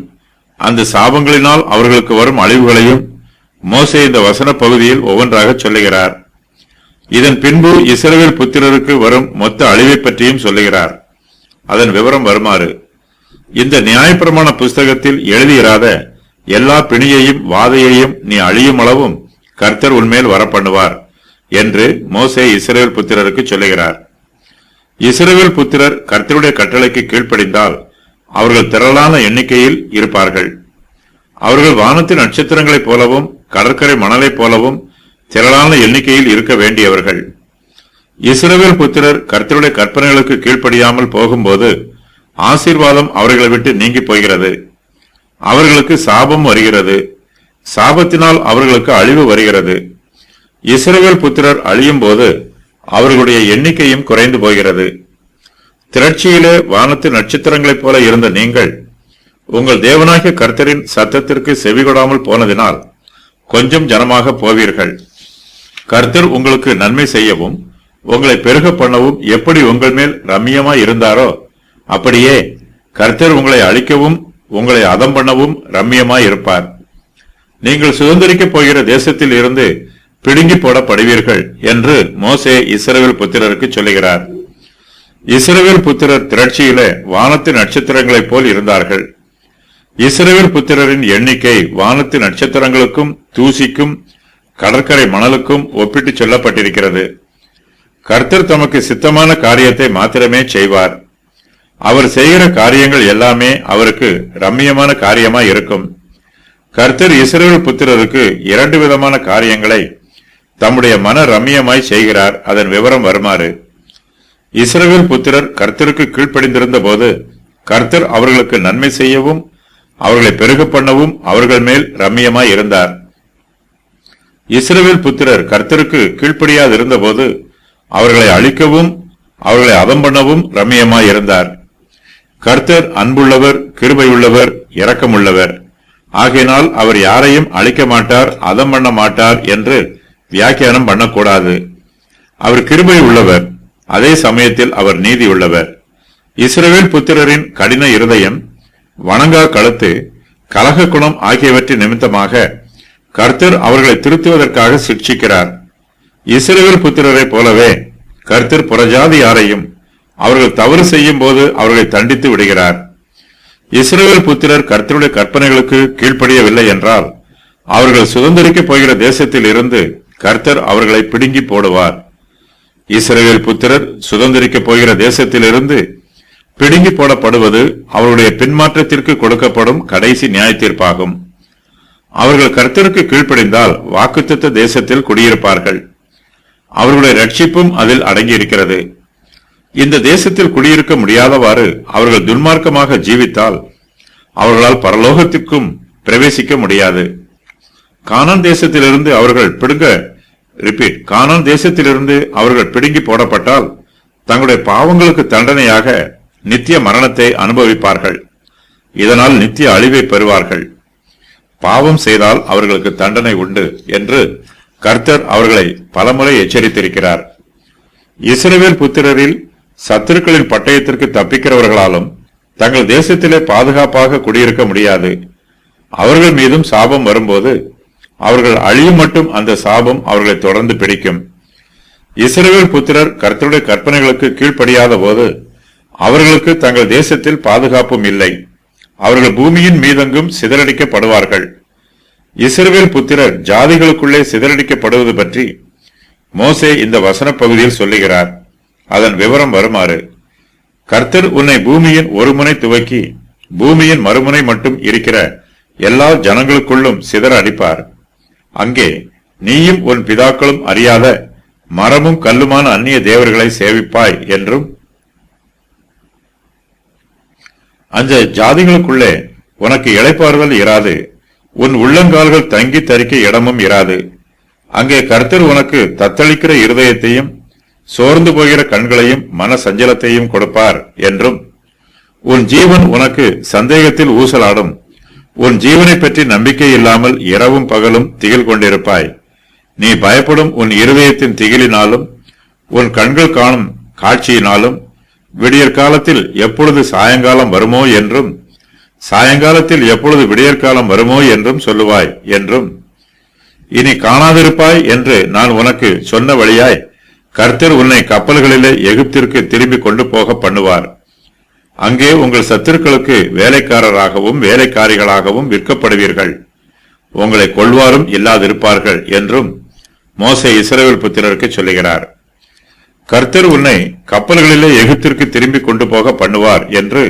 அந்த சாபங்களினால் அவர்களுக்கு வரும் அழிவுகளையும் மோசே இந்த வசன பகுதியில் ஒவ்வொன்றாக சொல்லுகிறார். இதன் பின்பு இஸ்ரவேல் புத்திரருக்கு வரும் மொத்த அழிவை பற்றியும் சொல்லுகிறார். அதன் விவரம் வருமாறு: இந்த நியாயப்பிரமாண புஸ்தகத்தில் எழுதியிராத எல்லா பிணியையும் வாதையையும் நீ அழியும் அளவும் கர்த்தர் உன்மேல் வரப்பண்ணுவார் என்று மோசே இஸ்ரவேல் புத்திரருக்கு சொல்லுகிறார். இஸ்ரவேல் புத்திரர் கர்த்தருடைய கட்டளைக்கு கீழ்ப்படிந்தால் அவர்கள் திரளான எண்ணிக்கையில் இருப்பார்கள். அவர்கள் வானத்தின் நட்சத்திரங்களைப் போலவும் கடற்கரை மணலைப் போலவும் திரளான எண்ணிக்கையில் இருக்க வேண்டியவர்கள். இஸ்ரவேல் புத்திரர் கர்த்தருடைய கற்பனைகளுக்கு கீழ்ப்படியாமல் போகும்போது ஆசீர்வாதம் அவர்களை விட்டு நீங்கி போகிறது. அவர்களுக்கு சாபம் வருகிறது. சாபத்தினால் அவர்களுக்கு அழிவு வருகிறது. இஸ்ரவேல் புத்திரர் அழியும் போது அவர்களுடைய எண்ணிக்கையும் குறைந்து போகிறது. திரட்சியிலே வானத்து நட்சத்திரங்களைப் போல இருந்த நீங்கள் உங்கள் தேவனாகிய கர்த்தரின் சத்தத்திற்கு செவிகொடாமல் போனதினால் கொஞ்சம் ஜனமாக போவீர்கள். கர்த்தர் உங்களுக்கு நன்மை செய்யவும் உங்களை பெருக பண்ணவும் எப்படி உங்கள் மேல் ரம்மியமாய் இருந்தாரோ அப்படியே கர்த்தர் உங்களை அழிக்கவும் உங்களை அதம் பண்ணவும் ரம்மியமாய் இருப்பார். நீங்கள் சுதந்திரிக்கப் போகிற தேசத்தில் இருந்து பிடுங்கி போடப்படுவீர்கள் என்று மோசே இஸ்ரவேல் புத்திரருக்கு சொல்லுகிறார். இஸ்ரவேல் புத்திரர் திரட்சியிலே வானத்து நட்சத்திரங்களைப் போல் இருந்தார்கள். இஸ்ரவேல் புத்திரரின் எண்ணிக்கை வானத்து நட்சத்திரங்களுக்கும் தூசிக்கும் கடற்கரை மணலுக்கும் ஒப்பிட்டு சொல்லப்பட்டிருக்கிறது. கர்த்தர் தமக்கு சித்தமான காரியத்தை மாத்திரமே செய்வார். அவர் செய்கிற காரியங்கள் எல்லாமே அவருக்கு ரம்மியமான காரியமாய் இருக்கும். கர்த்தர் இஸ்ரவேல் புத்திரருக்கு இரண்டு விதமான காரியங்களை தம்முடைய மன ரம்மியமாய் செய்கிறார். அதன் விவரம் வருமாறு: இஸ்ரவேல் புத்திரர் கர்த்தருக்கு கீழ்ப்படிந்திருந்த போது கர்த்தர் அவர்களுக்கு நன்மை செய்யவும் அவர்களை பெருக பண்ணவும் அவர்கள் மேல் ரம்மியமாய் இருந்தார். இஸ்ரவேல் புத்திரர் கர்த்தருக்கு கீழ்ப்படியாதிருந்த போது அவர்களை அழிக்கவும் அவர்களை அதம் பண்ணவும் ரம்மியமாய் இருந்தார். கர்த்தர் அன்புள்ளவர், கிருபையுள்ளவர், இரக்கமுள்ளவர். ஆகையினால் அவர் யாரையும் அழிக்க மாட்டார், அதம் பண்ண மாட்டார் என்று வியாக்கியானம் பண்ணக்கூடாது. அவர் கிருபை உள்ளவர், அதே சமயத்தில் அவர் நீதி உள்ளவர். இஸ்ரவேல் புத்திரரின் கடின இருதயம், வணங்கா கழுத்து, கலக குணம் ஆகியவற்றின் நிமித்தமாக கர்த்தர் அவர்களை திருத்துவதற்காக சிட்சிக்கிறார். இஸ்ரவேல் புத்திரரை போலவே கர்த்தர் புறஜாதி யாரையும் அவர்கள் தவறு செய்யும் போது அவர்களை தண்டித்து விடுகிறார். இஸ்ரவேல் புத்திரர் கர்த்தருடைய கற்பனைகளுக்கு கீழ்ப்படியவில்லை என்றால் அவர்கள் சுதந்திரிக்கப் போகிற தேசத்தில் இருந்து கர்த்தர் அவர்களை பிடுங்கி போடுவார். இஸ்ரவேல் புத்திரர் சுதந்திரிக்கப் போகிற தேசத்திலிருந்து பிடுங்கி போடப்படுவது அவருடைய பின்மாற்றத்திற்கு கொடுக்கப்படும் கடைசி நியாய தீர்ப்பாகும். அவர்கள் கர்த்தருக்கு கீழ்ப்படிந்தால் வாக்குத்தத்த தேசத்தில் குடியிருப்பார்கள். அவர்களுடைய ரட்சிப்பும் அதில் அடங்கியிருக்கிறது. இந்த தேசத்தில் குடியிருக்க முடியாதவாறு அவர்கள் துன்மார்க்கமாக ஜீவித்தால் அவர்களால் பரலோகத்திற்கும் பிரவேசிக்க முடியாது. கானான் தேசத்திலிருந்து அவர்கள் பிடுங்கி போடப்பட்டால் தங்களுடைய பாவங்களுக்கு தண்டனையாக நித்திய மரணத்தை அனுபவிப்பார்கள். இதனால் நித்திய அழிவை பெறுவார்கள். பாவம் செய்தால் அவர்களுக்கு தண்டனை உண்டு என்று கர்த்தர் அவர்களை பலமுறை எச்சரித்திருக்கிறார். இஸ்ரவேல் புத்திரரில் சத்துருக்களின் பட்டயத்திற்கு தப்பிக்கிறவர்களாலும் தங்கள் தேசத்திலே பாதுகாப்பாக குடியிருக்க முடியாது. அவர்கள் மீதும் சாபம் வரும்போது அவர்கள் அழியும் மட்டும் அந்த சாபம் அவர்களை தொடர்ந்து பிடிக்கும். இஸ்ரவேல் புத்திரர் கர்த்தருடைய கற்பனைகளுக்கு கீழ்ப்படியாத போது அவர்களுக்கு தங்கள் தேசத்தில் பாதுகாப்பும் இல்லை. அவர்கள் பூமியின் மீதெங்கும் சிதறடிக்கப்படுவார்கள். இஸ்ரவேல் புத்திரர் ஜாதிகளுக்குள்ளே சிதறடிக்கப்படுவது பற்றி மோசே இந்த வசன பகுதியில் சொல்லுகிறார். அதன் விவரம் வருமாறு: கர்த்தர் உன்னை பூமியின் ஒரு முனை துவக்கி பூமியின் மறுமுனை மட்டும் இருக்கிற எல்லா ஜனங்களுக்குள்ளும் சிதற அடிப்பார். அங்கே நீயும் உன் பிதாக்களும் அறியாத மரமும் கல்லுமான அந்நிய தேவர்களை சேவிப்பாய் என்றும், அந்த ஜாதிகளுக்குள்ளே உனக்கு இளைப்பாறுதல் இராது, உன் உள்ளங்கால்கள் தங்கி தரிக்க இடமும் இராது. அங்கே கர்த்தர் உனக்கு தத்தளிக்கிற இருதயத்தையும் சோர்ந்து போகிற கண்களையும் மன சஞ்சலத்தையும் கொடுப்பார் என்றும், உன் ஜீவன் உனக்கு சந்தேகத்தில் ஊசலாடும், உன் ஜீவனை பற்றி நம்பிக்கை இல்லாமல் இரவும் பகலும் திகில் கொண்டிருப்பாய். நீ பயப்படும் உன் இருதயத்தின் திகிலினாலும் உன் கண்கள் காணும் காட்சியினாலும் விடியற்காலத்தில் எப்பொழுது சாயங்காலம் வருமோ என்றும் சாயங்காலத்தில் எப்பொழுது விடியற்காலம் வருமோ என்றும் சொல்லுவாய் என்றும், இனி காணாதிருப்பாய் என்று நான் உனக்கு சொன்ன வழியாய் கர்த்தர் உன்னை கப்பல்களிலே எகிப்திற்கு திரும்பி கொண்டு போக பண்ணுவார். அங்கே உங்கள் சத்துருக்களுக்கு வேலைக்காரராகவும் வேலைக்காரிகளாகவும் விற்கப்படுவீர்கள், உங்களை கொள்வாரும் இல்லாதிருப்பார்கள் என்றும் மோசே இஸ்ரவேல் புத்திரருக்கு சொல்லுகிறார். கர்த்தர் உன்னை கப்பல்களிலே எகிப்திற்கு திரும்பி கொண்டு போக பண்ணுவார் என்று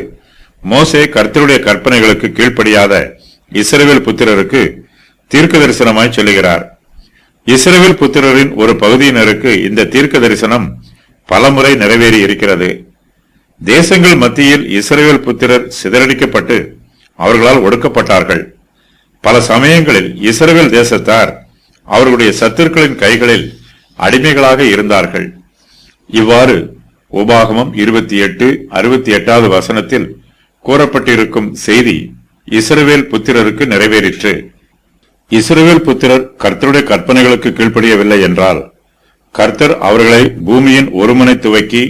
மோசே கர்த்தருடைய கற்பனைகளுக்கு கீழ்ப்படியாத இஸ்ரவேல் புத்திரருக்கு தீர்க்க தரிசனமாய் சொல்லுகிறார். இஸ்ரவேல் புத்திரரின் ஒரு பகுதியினருக்கு இந்த தீர்க்க தரிசனம் பலமுறை நிறைவேறி இருக்கிறது. தேசங்கள் மத்தியில் இஸ்ரவேல் புத்திரர் சிதறடிக்கப்பட்டு அவர்களால் ஒடுக்கப்பட்டார்கள். பல சமயங்களில் இஸ்ரவேல் தேசத்தார் அவர்களுடைய சத்துருக்களின் கைகளில் அடிமைகளாக இருந்தார்கள். இவ்வாறு உபாகமம் 28:68 வசனத்தில் கூறப்பட்டிருக்கும் செய்தி இஸ்ரவேல் புத்திரருக்கு நிறைவேறிற்று. இஸ்ரவேல் புத்திரர் கர்த்தருடைய கற்பனைகளுக்கு கீழ்ப்படியவில்லை என்றால் கர்த்தர் அவர்களை பூமியின் ஒரு முனை துவக்கி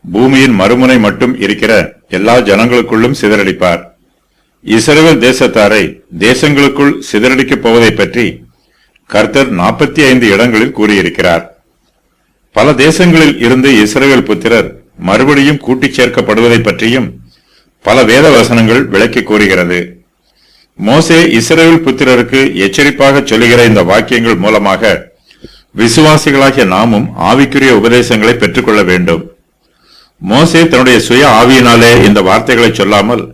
பூமியின் மறுமுனை மட்டும் இருக்கிற எல்லா ஜனங்களுக்குள்ளும் சிதறடிப்பார். இஸ்ரவேல் தேசத்தாரை தேசங்களுக்குள் சிதறடிக்கப் போவதை பற்றி கர்த்தர் 45 இடங்களில் கூறியிருக்கிறார். பல தேசங்களில் இருந்து இஸ்ரவேல் புத்திரர் மறுபடியும் கூட்டிச் சேர்க்கப்படுவதை பற்றியும் பல வேத வசனங்கள் விளக்கி கூறுகிறது. மோசே இஸ்ரவேல் புத்திரருக்கு எச்சரிப்பாக சொல்லுகிற இந்த வாக்கியங்கள் மூலமாக விசுவாசிகளாகிய நாமும் ஆவிக்குரிய உபதேசங்களை பெற்றுக்கொள்ள வேண்டும். மோசே தன்னுடைய சுய ஆவியினாலே இந்த வார்த்தைகளை சொல்லாமல்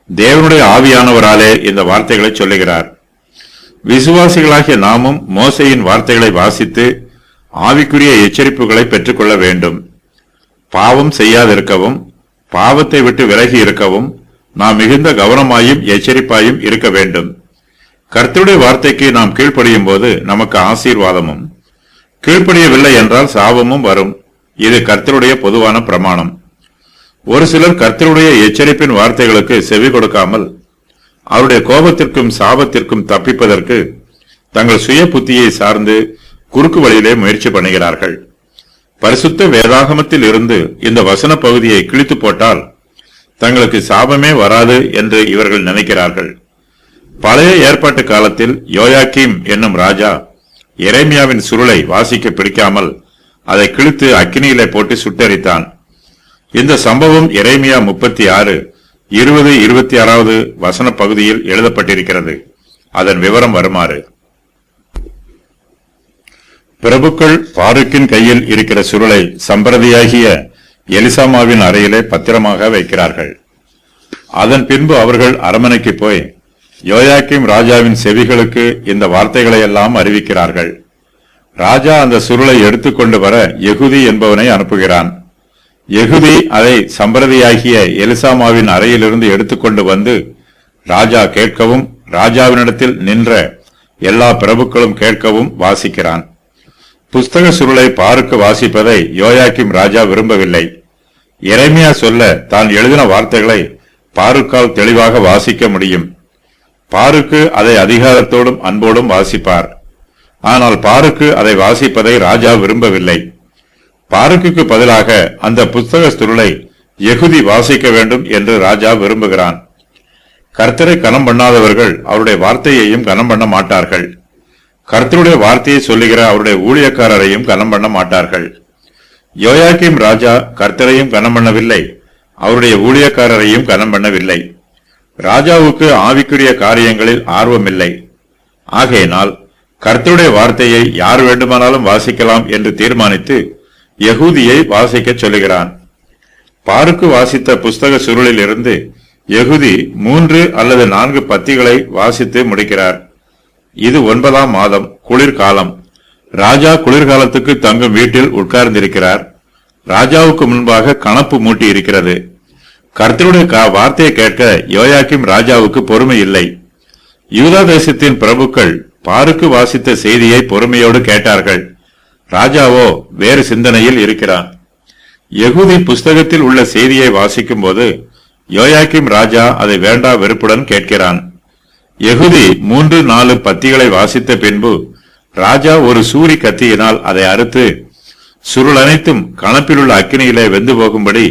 தேவனுடைய ஆவியானவராலே இந்த வார்த்தைகளை சொல்லுகிறார். விசுவாசிகளாகிய நாமும் மோசேயின் வார்த்தைகளை வாசித்து ஆவிக்குரிய எச்சரிப்புகளை பெற்றுக்கொள்ள வேண்டும். பாவம் செய்யாதிருக்கவும் பாவத்தை விட்டு விலகி இருக்கவும் நாம் மிகுந்த கவனமாயும் எச்சரிப்பாயும் இருக்க வேண்டும். கர்த்தருடைய வார்த்தைக்கு நாம் கீழ்ப்படியும் போது நமக்கு ஆசீர்வாதமும், கீழ்ப்படியவில்லை என்றால் சாபமும் வரும். இது கர்த்தருடைய பொதுவான பிரமாணம். ஒரு சிலர் கர்த்தருடைய எச்சரிப்பின் வார்த்தைகளுக்கு செவி கொடுக்காமல் அவருடைய கோபத்திற்கும் சாபத்திற்கும் தப்பிப்பதற்கு தங்கள் சுய புத்தியை சார்ந்து குறுக்கு வழியிலே முயற்சி பண்ணுகிறார்கள். பரிசுத்த வேதாகமத்தில் இருந்து இந்த வசன பகுதியை கிழித்து போட்டால் தங்களுக்கு சாபமே வராது என்று இவர்கள் நினைக்கிறார்கள். பழைய ஏற்பாட்டு காலத்தில் யோயாக்கீம் என்னும் ராஜா எரேமியாவின் சுருளை வாசிக்க பிடிக்காமல் அதை கிழித்து அக்கினியிலே போட்டு சுட்டெரித்தான். இந்த சம்பவம் எரேமியா 36:20-26 வசன பகுதியில் எழுதப்பட்டிருக்கிறது. அதன் விவரம் வருமாறு: பிரபுக்கள் பாருக்கின் கையில் இருக்கிற சுருளை சம்பிரதியாகிய எலிசாமாவின் அறையிலே பத்திரமாக வைக்கிறார்கள். அதன் பின்பு அவர்கள் அரமனைக்கு போய் யோயாக்கீம் ராஜாவின் செவிகளுக்கு இந்த வார்த்தைகளை எல்லாம் அறிவிக்கிறார்கள். ராஜா அந்த சுருளை எடுத்துக்கொண்டு வர யெகூதி என்பவனை அனுப்புகிறான். யெகூதி அதை சம்பிரதியாகிய எலிசாமாவின் அறையிலிருந்து எடுத்துக்கொண்டு வந்து ராஜா கேட்கவும் ராஜாவினிடத்தில் நின்ற எல்லா பிரபுக்களும் கேட்கவும் வாசிக்கிறான். புஸ்தக சுருளை பாருக்கு வாசிப்பதை யோயாக்கீம் ராஜா விரும்பவில்லை. எரேமியா சொல்ல தான் எழுதின வார்த்தைகளை பாருக்கால் தெளிவாக வாசிக்க முடியும். பாருக்கு அதை அதிகாரத்தோடும் அன்போடும் வாசிப்பார். ஆனால் பாருக்கு அதை வாசிப்பதை ராஜா விரும்பவில்லை. பாருக்குக்கு பதிலாக அந்த புஸ்தக சுருளை யெகூதி வாசிக்க வேண்டும் என்று ராஜா விரும்புகிறான். கர்த்தரை கனம் பண்ணாதவர்கள் அவருடைய வார்த்தையையும் கனம் பண்ண மாட்டார்கள். கர்த்தருடைய வார்த்தையை சொல்லுகிற அவருடைய ஊழியக்காரரையும் கனம் பண்ண மாட்டார்கள். யோயாக்கீம் ராஜா கர்த்தரையும் கனம் பண்ணவில்லை, அவருடைய ஊழியக்காரரையும் கனம் பண்ணவில்லை. ராஜாவுக்கு ஆவிக்குரிய காரியங்களில் ஆர்வமில்லை. ஆகையினால் கர்த்தருடைய வார்த்தையை யார் வேண்டுமானாலும் வாசிக்கலாம் என்று தீர்மானித்து யெகூதியை வாசிக்கச் சொல்லுகிறான். பாருக்கு வாசித்த புஸ்தக சுருளில் இருந்து யெகூதி 3 அல்லது 4 பத்திகளை வாசித்து முடிக்கிறார். இது 9ஆம் மாதம், குளிர்காலம். ராஜா குளிர்காலத்துக்கு தங்கும் வீட்டில் உட்கார்ந்திருக்கிறார். ராஜாவுக்கு முன்பாக கணப்பு மூட்டி இருக்கிறது. கர்த்தருடைய வார்த்தையை கேட்க யோயாக்கிம் ராஜாவுக்கு பொறுமை இல்லை. யூதா தேசத்தின் பிரபுக்கள் பாருக்கு வாசித்த செய்தியை பொறுமையோடு கேட்டார்கள். ராஜாவோ வேறு சிந்தனையில் இருக்கிறான். யெகூதி புஸ்தகத்தில் உள்ள செய்தியை வாசிக்கும் போது யோயாக்கிம் ராஜா அதை வேண்டா வெறுப்புடன் கேட்கிறான். யெகூதி 3-4 பத்திகளை வாசித்த பின்பு ராஜா ஒரு சூரி கத்தியினால் அதை அறுத்து சுருள் அனைத்தும் கணப்பிலுள்ள அக்கினியிலே வெந்து போகும்படி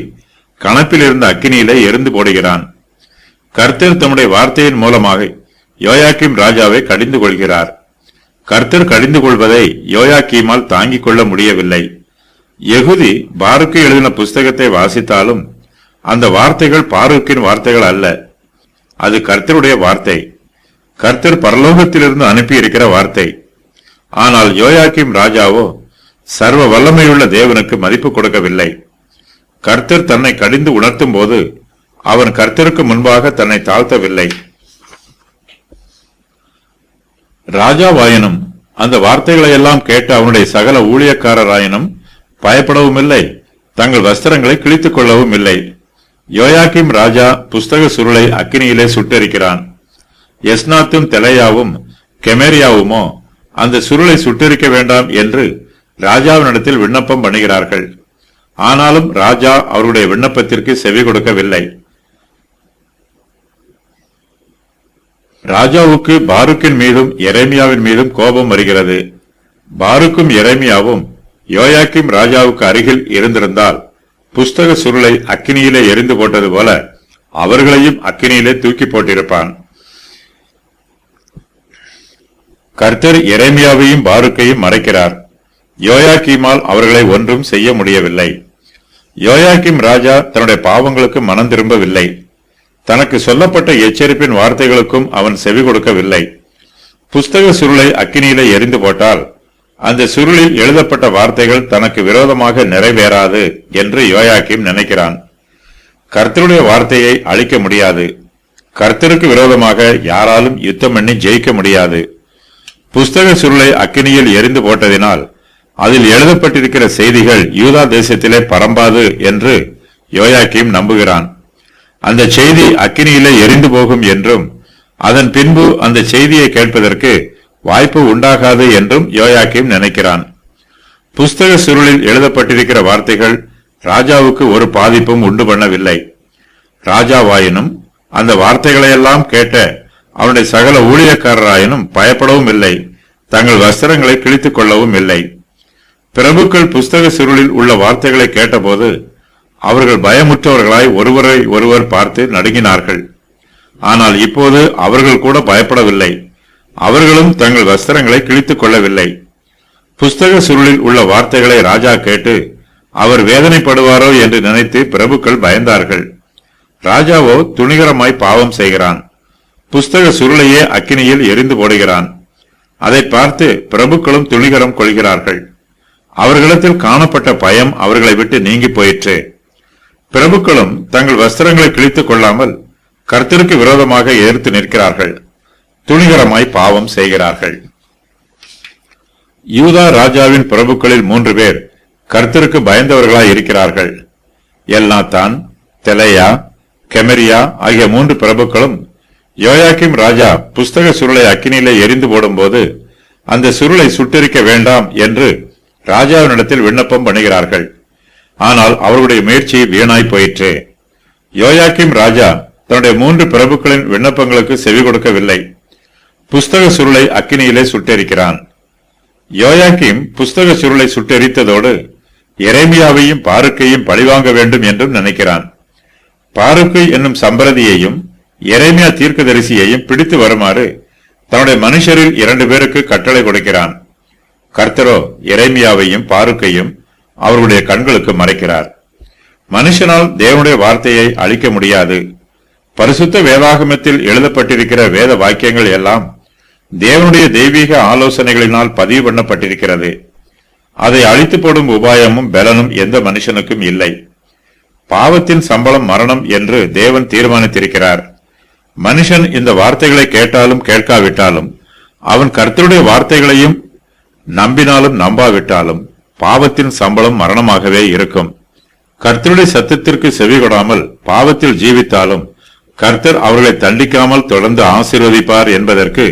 கணப்பில் இருந்த அக்கினியிலே எரிந்து போடுகிறான். கர்த்தர் தம்முடைய வார்த்தையின் மூலமாக யோயாக்கிம் ராஜாவை கடிந்து கொள்கிறார். கர்த்தர் கடிந்து கொள்வதை யோயாக்கீமால் தாங்கிக் கொள்ள முடியவில்லை. யெகூதி பாருக்கு எழுதின புஸ்தகத்தை வாசித்தாலும் அந்த வார்த்தைகள் பாருக்கின் வார்த்தைகள் அல்ல. அது கர்த்தருடைய வார்த்தை. கர்த்தர் பரலோகத்திலிருந்து அனுப்பி இருக்கிற வார்த்தை. ஆனால் யோயாக்கிம் ராஜாவோ சர்வ வல்லமையுள்ள தேவனுக்கு மதிப்பு கொடுக்கவில்லை. கர்த்தர் தன்னை கடிந்து உணர்த்தும் போது அவன் கர்த்தருக்கு முன்பாக தன்னை தாழ்த்தவில்லை. ராஜாவாயினும் அந்த வார்த்தைகளை எல்லாம் கேட்ட அவனுடைய சகல ஊழியக்காரராயினும் பயப்படவும் இல்லை, தங்கள் வஸ்திரங்களை கிழித்துக் கொள்ளவும் இல்லை. யோயாக்கிம் ராஜா புஸ்தக சுருளை அக்கினியிலே சுட்டெரிக்கிறான். எஸ்னாத்தும் தெலையாவும் கெமேரியாவுமோ அந்த சுருளை சுட்டெரிக்க வேண்டாம் என்று ராஜாவினிடத்தில் விண்ணப்பம் பண்ணுகிறார்கள். ஆனாலும் ராஜா அவருடைய விண்ணப்பத்திற்கு செவி கொடுக்கவில்லை. ராஜாவுக்கு பாருக்கின் மீதும் எரேமியாவின் மீதும் கோபம் வருகிறது. பாருக்கும் எரேமியாவும் யோயாக்கிம் ராஜாவுக்கு அருகில் இருந்திருந்தால் புஸ்தக சுருளை அக்கினியிலே எரிந்து போட்டது போல அவர்களையும் அக்கினியிலே தூக்கி போட்டிருப்பான். கர்த்தர் எரேமியாவையும் பாருக்கையும் மறைக்கிறார். யோயாக்கீமால் அவர்களை ஒன்றும் செய்ய முடியவில்லை. யோயாக்கிம் ராஜா தன்னுடைய பாவங்களுக்கு மனம் திரும்பவில்லை. தனக்கு சொல்லப்பட்ட எச்சரிப்பின் வார்த்தைகளுக்கும் அவன் செவி கொடுக்கவில்லை. புஸ்தக சுருளை அக்கினியிலே எரிந்து போட்டால் அந்த சுருளில் எழுதப்பட்ட வார்த்தைகள் தனக்கு விரோதமாக நிறைவேறாது என்று யோயாக்கிம் நினைக்கிறான். கர்த்தருடைய வார்த்தையை அழிக்க முடியாது. கர்த்தருக்கு விரோதமாக யாராலும் யுத்தம் பண்ணி ஜெயிக்க முடியாது. புஸ்தக சுருளை அக்கினியில் எரிந்து போட்டதினால் அதில் எழுதப்பட்டிருக்கிற செய்திகள் யூதா தேசத்திலே பரம்பாது என்று யோயாக்கிம் நம்புகிறான். அந்த செய்தி அக்கினியிலே எரிந்து போகும் என்றும் அதன் பின்பு அந்த செய்தியை கேட்பதற்கு வாய்ப்பு உண்டாகாது என்றும் யோயாக்கிம் நினைக்கிறான். புஸ்தக சுருளில் எழுதப்பட்டிருக்கிற வார்த்தைகள் ராஜாவுக்கு ஒரு பாதிப்பும் உண்டு பண்ணவில்லை. ராஜாவாயினும் அந்த வார்த்தைகளையெல்லாம் கேட்ட அவனுடைய சகல ஊழியக்காரராயினும் பயப்படவும் இல்லை, தங்கள் வஸ்திரங்களை கிழித்துக் கொள்ளவும் இல்லை. பிரபுக்கள் புஸ்தக சுருளில் உள்ள வார்த்தைகளை கேட்டபோது அவர்கள் பயமுற்றவர்களாய் ஒருவரை ஒருவர் பார்த்து நடுங்கினார்கள். ஆனால் இப்போது அவர்கள் கூட பயப்படவில்லை. அவர்களும் தங்கள் வஸ்திரங்களை கிழித்துக் கொள்ளவில்லை. புஸ்தக சுருளில் உள்ள வார்த்தைகளை ராஜா கேட்டு அவர் வேதனைப்படுவாரோ என்று நினைத்து பிரபுக்கள் பயந்தார்கள். ராஜாவோ துணிகரமாய் பாவம் செய்கிறான். புஸ்தக சுருளையே அக்கினியில் எரிந்து போடுகிறான். அதை பார்த்து பிரபுக்களும் துணிகரம் கொள்கிறார்கள். அவர்களிடத்தில் காணப்பட்ட பயம் அவர்களை விட்டு நீங்கி போயிற்று. பிரபுக்களும் தங்கள் வஸ்திரங்களை கிழித்துக் கொள்ளாமல் கர்த்தருக்கு விரோதமாக எதிர்த்து நிற்கிறார்கள். துணிகரமாய் பாவம் செய்கிறார்கள். யூதா ராஜாவின் பிரபுக்களில் 3 பேர் கர்த்தருக்கு பயந்தவர்களாய் இருக்கிறார்கள். எல்நாத்தான், தெலையா, கெமரியா ஆகிய 3 பிரபுக்களும் யோயாக்கிம் ராஜா புஸ்தக சுருளை அக்கினியிலே எரிந்து போடும்போது அந்த சுருளை சுட்டெரிக்க வேண்டாம் என்று ராஜாவினிடத்தில் விண்ணப்பம் பண்ணுகிறார்கள். ஆனால் அவர்களுடைய முயற்சி வீணாய் போயிற்று. யோயாக்கிம் ராஜா தன்னுடைய 3 பிரபுக்களின் விண்ணப்பங்களுக்கு செவி கொடுக்கவில்லை. புஸ்தக சுருளை அக்கினியிலே சுட்டெரிக்கிறான். யோயாக்கிம் புஸ்தக சுருளை சுட்டெரித்ததோடு எரேமியாவையும் பாருக்கையும் பழிவாங்க வேண்டும் என்றும் நினைக்கிறான். பாருக்கு என்னும் சம்பிரதியையும் எரேமியா தீர்க்கதரிசியையும் பிடித்து வருமாறு தன்னுடைய மனுஷரில் 2 பேருக்கு கட்டளை கொடுக்கிறான். கர்த்தரோ எரேமியாவையும் பாருக்கையும் அவர்களுடைய கண்களுக்கு மறைக்கிறார். மனுஷனால் தேவனுடைய வார்த்தையை அழிக்க முடியாது. பரிசுத்த வேதாகமத்தில் எழுதப்பட்டிருக்கிற வேத வாக்கியங்கள் எல்லாம் தேவனுடைய தெய்வீக ஆலோசனைகளினால் பதிவு பண்ணப்பட்டிருக்கிறது. அதை அழித்து போடும் உபாயமும் பலனும் எந்த மனுஷனுக்கும் இல்லை. பாவத்தின் சம்பளம் மரணம் என்று தேவன் தீர்மானித்திருக்கிறார். மனுஷன் இந்த வார்த்தைகளை கேட்டாலும் கேட்காவிட்டாலும், அவன் கர்த்தருடைய வார்த்தைகளையும் நம்பினாலும் நம்பாவிட்டாலும் பாவத்தின் சம்பளம் மரணமாகவே இருக்கும். கர்த்தருடைய சத்தத்திற்கு செவிகொடாமல் பாவத்தில் ஜீவித்தாலும் கர்த்தர் அவர்களை தண்டிக்காமல் தொடர்ந்து ஆசீர்வதிப்பார் என்பதற்கு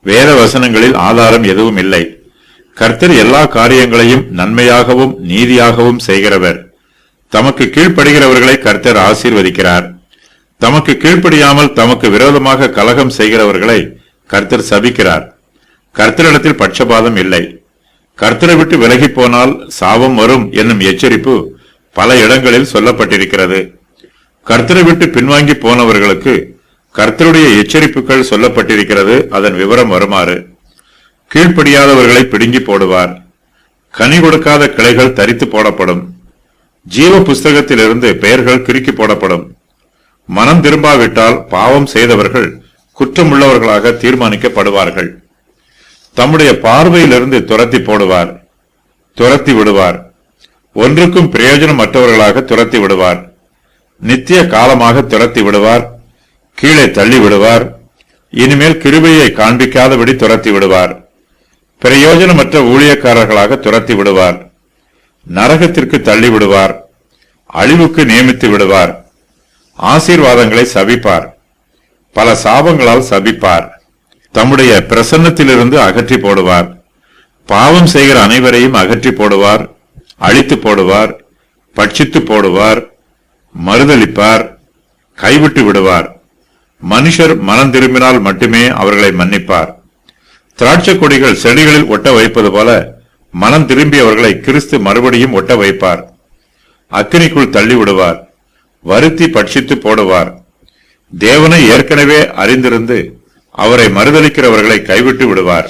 வேத வசனங்களில் ஆதாரம் எதுவும் இல்லை. கர்த்தர் எல்லா காரியங்களையும் நன்மையாகவும் நீதியாகவும் செய்கிறவர். தமக்கு கீழ்ப்படுகிறவர்களை கர்த்தர் ஆசீர்வதிக்கிறார். தமக்கு கீழ்ப்படியாமல் தமக்கு விரோதமாக கலகம் செய்கிறவர்களை கர்த்தர் சபிக்கிறார். கர்த்தரிடத்தில் பட்சபாதம் இல்லை. கர்த்தரை விட்டு விலகி போனால் சாபம் வரும் என்னும் எச்சரிப்பு பல இடங்களில் சொல்லப்பட்டிருக்கிறது. கர்த்தரை விட்டு பின்வாங்கி போனவர்களுக்கு கர்த்தருடைய எச்சரிப்புகள் சொல்லப்பட்டிருக்கிறது. அதன் விவரம் வருமாறு: கீழ்ப்படியாதவர்களை பிடுங்கி போடுவார். கனி கொடுக்காத கிளைகள் தரித்து போடப்படும். ஜீவ புஸ்தகத்திலிருந்து பெயர்கள் கிறுக்கி போடப்படும். மனம் திரும்பாவிட்டால் பாவம் செய்தவர்கள் குற்றமுள்ளவர்களாக தீர்மானிக்கப்படுவார்கள். தம்முடைய பார்வையிலிருந்து துரத்தி போடுவார், துரத்தி விடுவார். ஒன்றுக்கும் பிரயோஜனமற்றவர்களாக துரத்தி விடுவார். நித்திய காலமாக துரத்தி விடுவார், கீழே தள்ளி விடுவார். இனிமேல் கிருபையை காண்பிக்காதபடி துரத்தி விடுவார். பிரயோஜனமற்ற ஊழியக்காரர்களாக துரத்தி விடுவார். நரகத்திற்கு தள்ளி விடுவார். அழிவுக்கு நியமித்து விடுவார். ஆசீர்வாதங்களை சபிப்பார். பல சாபங்களால் சபிப்பார். தம்முடைய பிரசன்னத்திலிருந்து அகற்றி போடுவார். பாவம் செய்கிற அனைவரையும் அகற்றி போடுவார், அழித்து போடுவார், பட்சித்து போடுவார், மறுதலிப்பார், கைவிட்டு விடுவார். மனுஷர் மனம் திரும்பினால் மட்டுமே அவர்களை மன்னிப்பார். திராட்சை கொடிகள் செடிகளில் ஒட்ட வைப்பது போல மனம் திரும்பியவர்களை கிறிஸ்து மறுபடியும் ஒட்ட வைப்பார். அக்கினிக்குள் தள்ளி விடுவார், வருத்தி பட்சித்து போடுவார். தேவனை ஏற்கனவே அறிந்திருந்து அவரை மறுதலிக்கிறவர்களை கைவிட்டு விடுவார்.